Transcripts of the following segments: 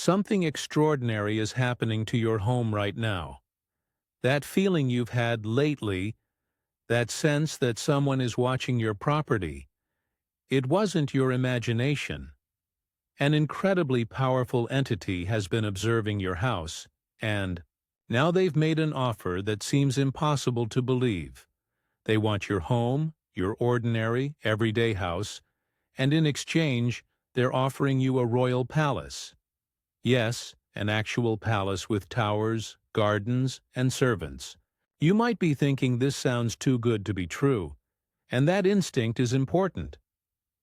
Something extraordinary is happening to your home right now. That feeling you've had lately, that sense that someone is watching your property, it wasn't your imagination. An incredibly powerful entity has been observing your house, and now they've made an offer that seems impossible to believe. They want your home, your ordinary, everyday house, and in exchange, they're offering you a royal palace. Yes, an actual palace with towers, gardens, and servants. You might be thinking this sounds too good to be true, and that instinct is important.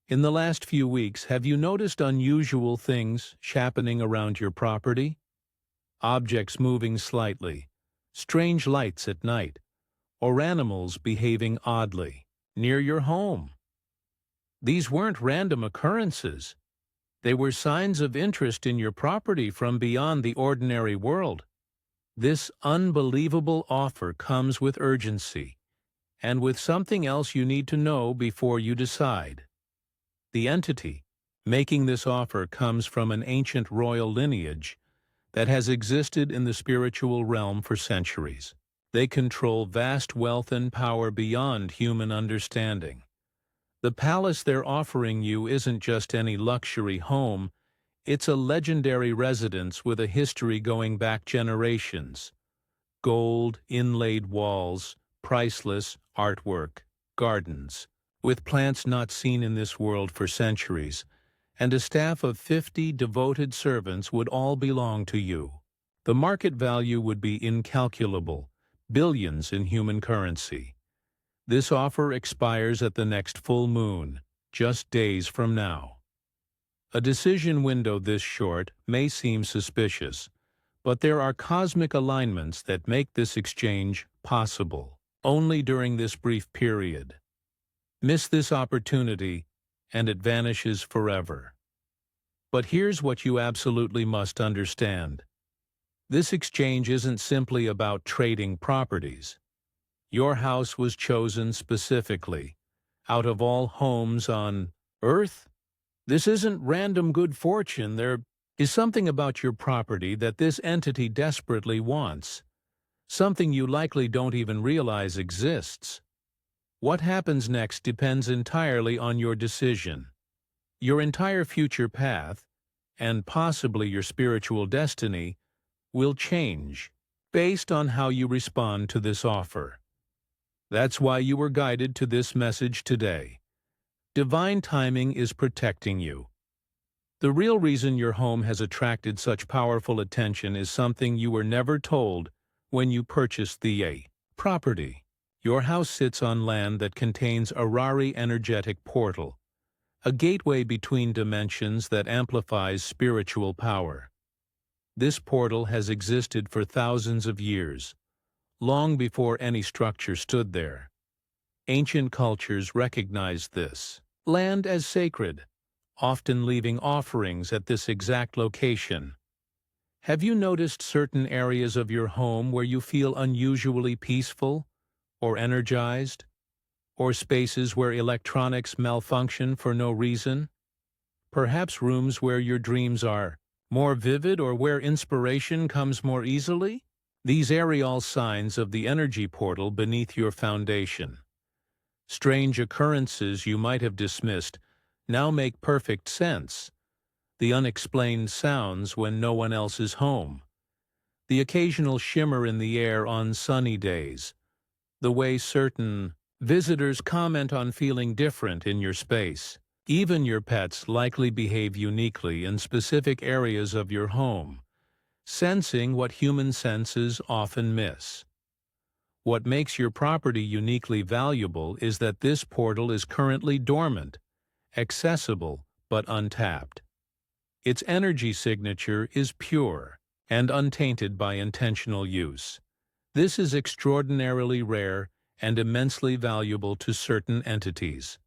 In the last few weeks, have you noticed unusual things happening around your property? Objects moving slightly, strange lights at night, or animals behaving oddly near your home. These weren't random occurrences. They were signs of interest in your property from beyond the ordinary world. This unbelievable offer comes with urgency, and with something else you need to know before you decide. The entity making this offer comes from an ancient royal lineage that has existed in the spiritual realm for centuries. They control vast wealth and power beyond human understanding. The palace they're offering you isn't just any luxury home, it's a legendary residence with a history going back generations. Gold, inlaid walls, priceless artwork, gardens, with plants not seen in this world for centuries, and a staff of 50 devoted servants would all belong to you. The market value would be incalculable, billions in human currency. This offer expires at the next full moon, just days from now. A decision window this short may seem suspicious, but there are cosmic alignments that make this exchange possible, only during this brief period. Miss this opportunity, and it vanishes forever. But here's what you absolutely must understand. This exchange isn't simply about trading properties. Your house was chosen specifically, out of all homes on Earth. This isn't random good fortune. There is something about your property that this entity desperately wants, something you likely don't even realize exists. What happens next depends entirely on your decision. Your entire future path, and possibly your spiritual destiny, will change based on how you respond to this offer. That's why you were guided to this message today. Divine timing is protecting you. The real reason your home has attracted such powerful attention is something you were never told when you purchased the property. Your house sits on land that contains a Rari energetic portal, a gateway between dimensions that amplifies spiritual power. This portal has existed for thousands of years, long before any structure stood there. Ancient cultures recognized this land as sacred, often leaving offerings at this exact location. Have you noticed certain areas of your home where you feel unusually peaceful or energized, or spaces where electronics malfunction for no reason? Perhaps rooms where your dreams are more vivid or where inspiration comes more easily? These are all signs of the energy portal beneath your foundation. Strange occurrences you might have dismissed now make perfect sense. The unexplained sounds when no one else is home. The occasional shimmer in the air on sunny days. The way certain visitors comment on feeling different in your space. Even your pets likely behave uniquely in specific areas of your home, sensing what human senses often miss. What makes your property uniquely valuable is that this portal is currently dormant, accessible but untapped. Its energy signature is pure and untainted by intentional use. This is extraordinarily rare and immensely valuable to certain entities.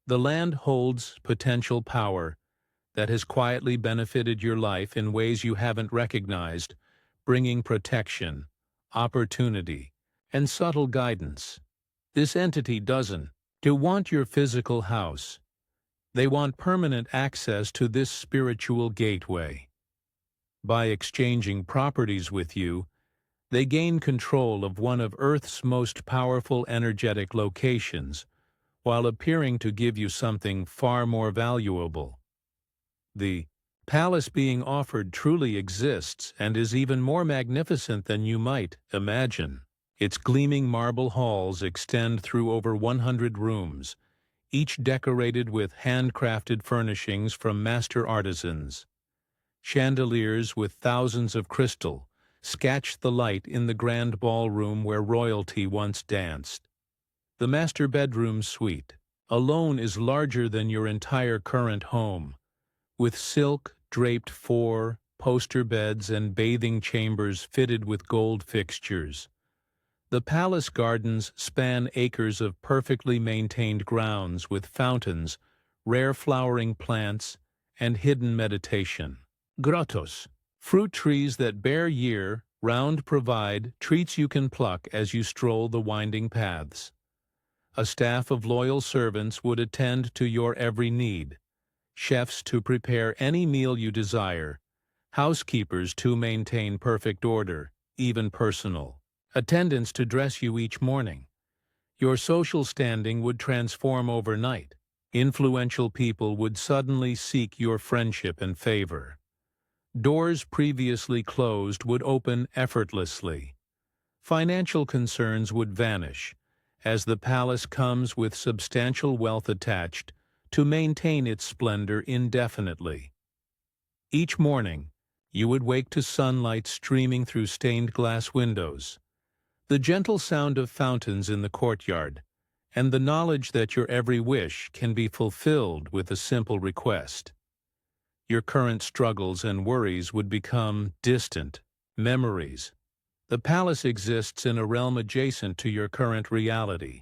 The land holds potential power that has quietly benefited your life in ways you haven't recognized, bringing protection, opportunity, and subtle guidance. This entity doesn't want your physical house. They want permanent access to this spiritual gateway. By exchanging properties with you, they gain control of one of Earth's most powerful energetic locations, while appearing to give you something far more valuable. The palace being offered truly exists and is even more magnificent than you might imagine. Its gleaming marble halls extend through over 100 rooms, each decorated with handcrafted furnishings from master artisans. Chandeliers with thousands of crystal sketch the light in the grand ballroom where royalty once danced. The master bedroom suite alone is larger than your entire current home, with silk-draped poster beds and bathing chambers fitted with gold fixtures. The palace gardens span acres of perfectly maintained grounds with fountains, rare flowering plants, and hidden meditation. Grottos, fruit trees that bear year-round provide treats you can pluck as you stroll the winding paths. A staff of loyal servants would attend to your every need. Chefs to prepare any meal you desire, housekeepers to maintain perfect order, even personal, attendants to dress you each morning. Your social standing would transform overnight. Influential people would suddenly seek your friendship and favor. Doors previously closed would open effortlessly. Financial concerns would vanish, as the palace comes with substantial wealth attached to maintain its splendor indefinitely. Each morning, you would wake to sunlight streaming through stained glass windows, the gentle sound of fountains in the courtyard, and the knowledge that your every wish can be fulfilled with a simple request. Your current struggles and worries would become distant memories. The palace exists in a realm adjacent to your current reality,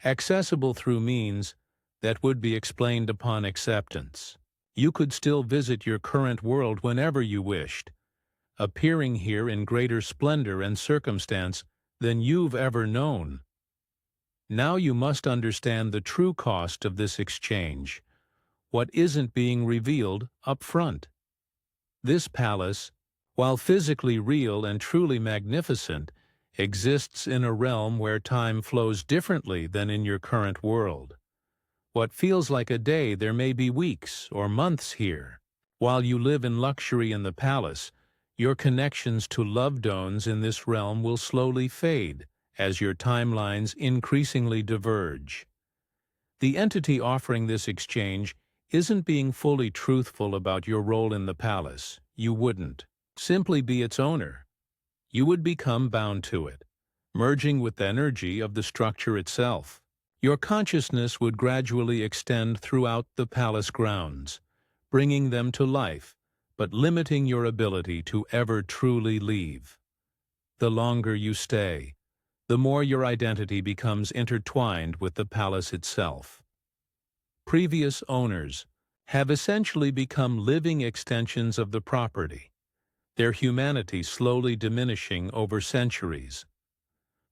accessible through means that would be explained upon acceptance. You could still visit your current world whenever you wished, appearing here in greater splendor and circumstance than you've ever known. Now you must understand the true cost of this exchange, what isn't being revealed up front. This palace, while physically real and truly magnificent, exists in a realm where time flows differently than in your current world. What feels like a day there may be weeks or months here. While you live in luxury in the palace, your connections to loved ones in this realm will slowly fade as your timelines increasingly diverge. The entity offering this exchange isn't being fully truthful about your role in the palace. You wouldn't simply be its owner. You would become bound to it, merging with the energy of the structure itself. Your consciousness would gradually extend throughout the palace grounds, bringing them to life, but limiting your ability to ever truly leave. The longer you stay, the more your identity becomes intertwined with the palace itself. Previous owners have essentially become living extensions of the property, their humanity slowly diminishing over centuries.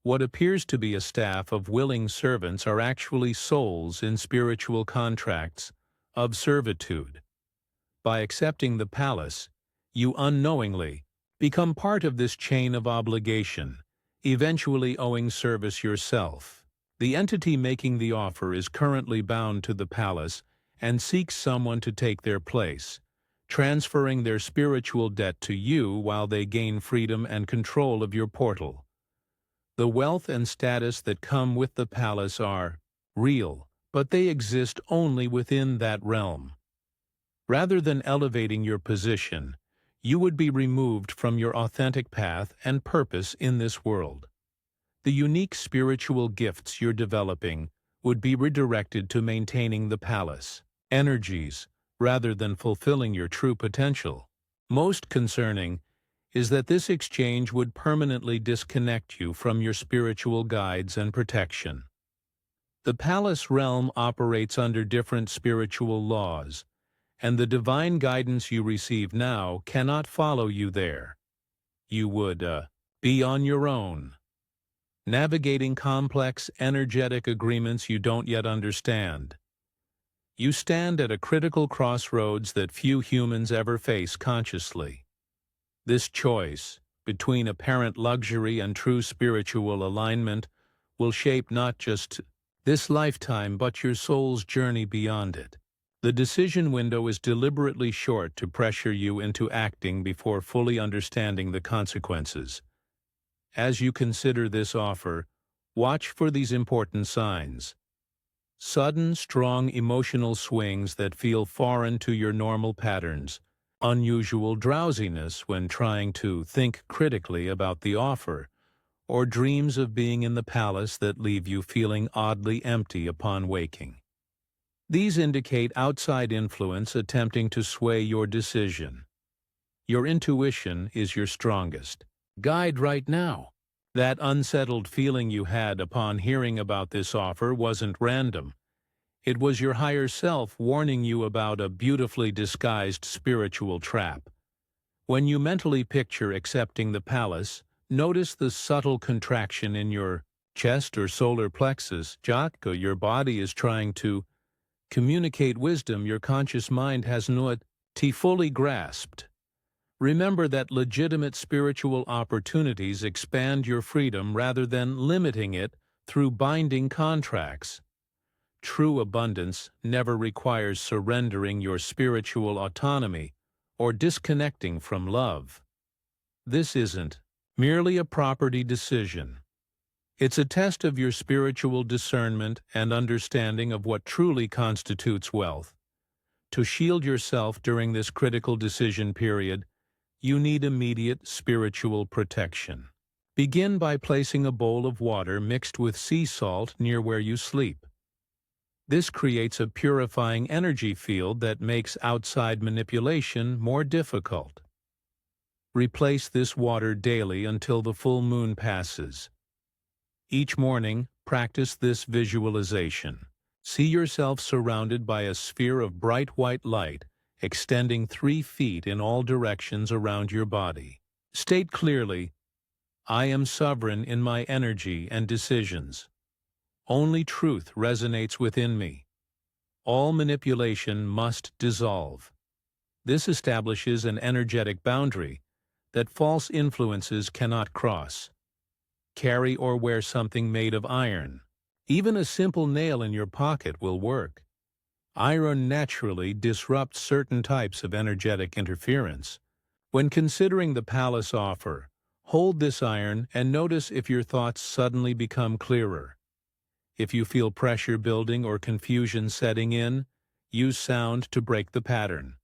What appears to be a staff of willing servants are actually souls in spiritual contracts of servitude. By accepting the palace, you unknowingly become part of this chain of obligation, eventually owing service yourself. The entity making the offer is currently bound to the palace and seeks someone to take their place, transferring their spiritual debt to you while they gain freedom and control of your portal. The wealth and status that come with the palace are real, but they exist only within that realm. Rather than elevating your position, you would be removed from your authentic path and purpose in this world. The unique spiritual gifts you're developing would be redirected to maintaining the palace energies rather than fulfilling your true potential. Most concerning is that this exchange would permanently disconnect you from your spiritual guides and protection. The palace realm operates under different spiritual laws, and the divine guidance you receive now cannot follow you there. You would be on your own, navigating complex energetic agreements you don't yet understand. You stand at a critical crossroads that few humans ever face consciously. This choice, between apparent luxury and true spiritual alignment, will shape not just this lifetime but your soul's journey beyond it. The decision window is deliberately short to pressure you into acting before fully understanding the consequences. As you consider this offer, watch for these important signs. Sudden, strong emotional swings that feel foreign to your normal patterns. Unusual drowsiness when trying to think critically about the offer, or dreams of being in the palace that leave you feeling oddly empty upon waking. These indicate outside influence attempting to sway your decision. Your intuition is your strongest guide right now. That unsettled feeling you had upon hearing about this offer wasn't random. It was your higher self warning you about a beautifully disguised spiritual trap. When you mentally picture accepting the palace, notice the subtle contraction in your chest or solar plexus. Jaka, your body is trying to communicate wisdom your conscious mind has not fully grasped. Remember that legitimate spiritual opportunities expand your freedom rather than limiting it through binding contracts. True abundance never requires surrendering your spiritual autonomy or disconnecting from love. This isn't merely a property decision. It's a test of your spiritual discernment and understanding of what truly constitutes wealth. To shield yourself during this critical decision period, you need immediate spiritual protection. Begin by placing a bowl of water mixed with sea salt near where you sleep. This creates a purifying energy field that makes outside manipulation more difficult. Replace this water daily until the full moon passes. Each morning, practice this visualization. See yourself surrounded by a sphere of bright white light extending 3 feet in all directions around your body. State clearly, "I am sovereign in my energy and decisions. Only truth resonates within me. All manipulation must dissolve." This establishes an energetic boundary that false influences cannot cross. Carry or wear something made of iron. Even a simple nail in your pocket will work. Iron naturally disrupts certain types of energetic interference. When considering the palace offer, hold this iron and notice if your thoughts suddenly become clearer. If you feel pressure building or confusion setting in, use sound to break the pattern.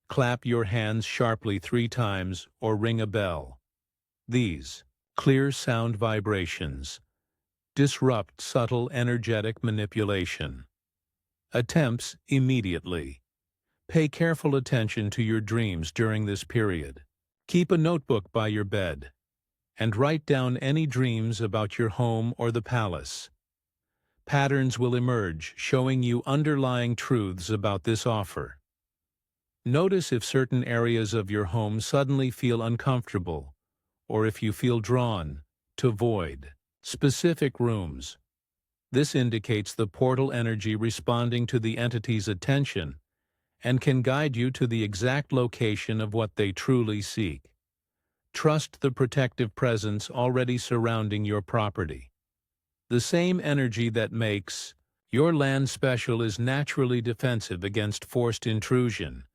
Clap your hands sharply 3 times or ring a bell. These clear sound vibrations disrupt subtle energetic manipulation. Attempts immediately. Pay careful attention to your dreams during this period. Keep a notebook by your bed and write down any dreams about your home or the palace. Patterns will emerge, showing you underlying truths about this offer. Notice if certain areas of your home suddenly feel uncomfortable, or if you feel drawn to void specific rooms. This indicates the portal energy responding to the entity's attention and can guide you to the exact location of what they truly seek. Trust the protective presence already surrounding your property. The same energy that makes your land special is naturally defensive against forced intrusion.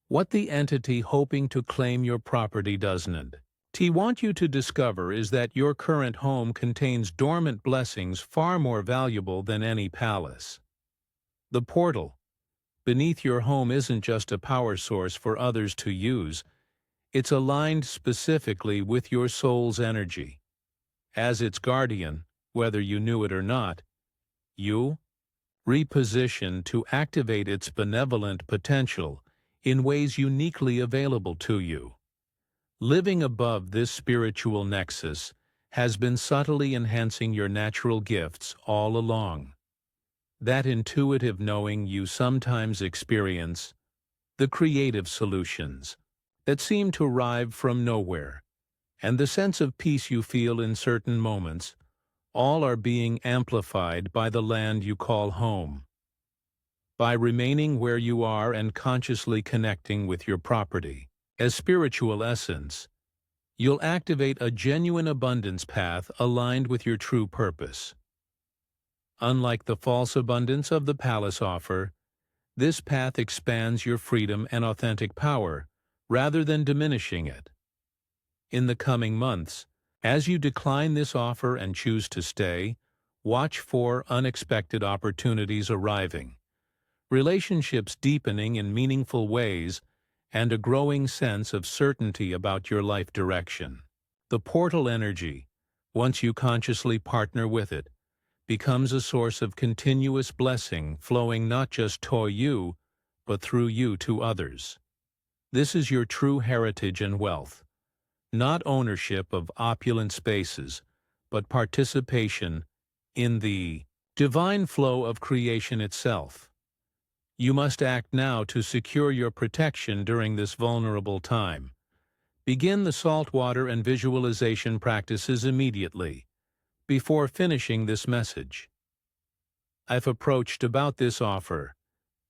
What the entity hoping to claim your property doesn't want you to discover is that your current home contains dormant blessings far more valuable than any palace. The portal beneath your home isn't just a power source for others to use, it's aligned specifically with your soul's energy. As its guardian, whether you knew it or not, you reposition to activate its benevolent potential in ways uniquely available to you. Living above this spiritual nexus has been subtly enhancing your natural gifts all along. That intuitive knowing you sometimes experience, the creative solutions that seem to arrive from nowhere, and the sense of peace you feel in certain moments, all are being amplified by the land you call home. By remaining where you are and consciously connecting with your property, As spiritual essence, you'll activate a genuine abundance path aligned with your true purpose. Unlike the false abundance of the palace offer, this path expands your freedom and authentic power, rather than diminishing it. In the coming months, as you decline this offer and choose to stay, watch for unexpected opportunities arriving, relationships deepening in meaningful ways, and a growing sense of certainty about your life direction. The portal energy, once you consciously partner with it, becomes a source of continuous blessing flowing not just to you, but through you to others. This is your true heritage and wealth, not ownership of opulent spaces, but participation in the divine flow of creation itself. You must act now to secure your protection during this vulnerable time. Begin the saltwater and visualization practices immediately, before finishing this message. I've approached about this offer,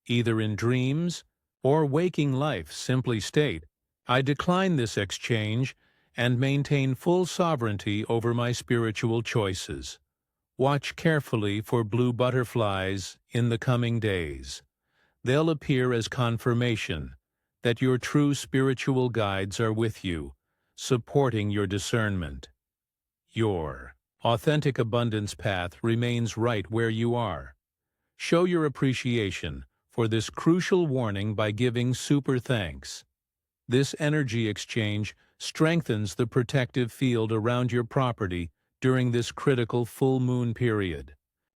either in dreams or waking life. Simply state, I decline this exchange and maintain full sovereignty over my spiritual choices. Watch carefully for blue butterflies in the coming days. They'll appear as confirmation that your true spiritual guides are with you, supporting your discernment. Your authentic abundance path remains right where you are. Show your appreciation for this crucial warning by giving super thanks. This energy exchange strengthens the protective field around your property during this critical full moon period.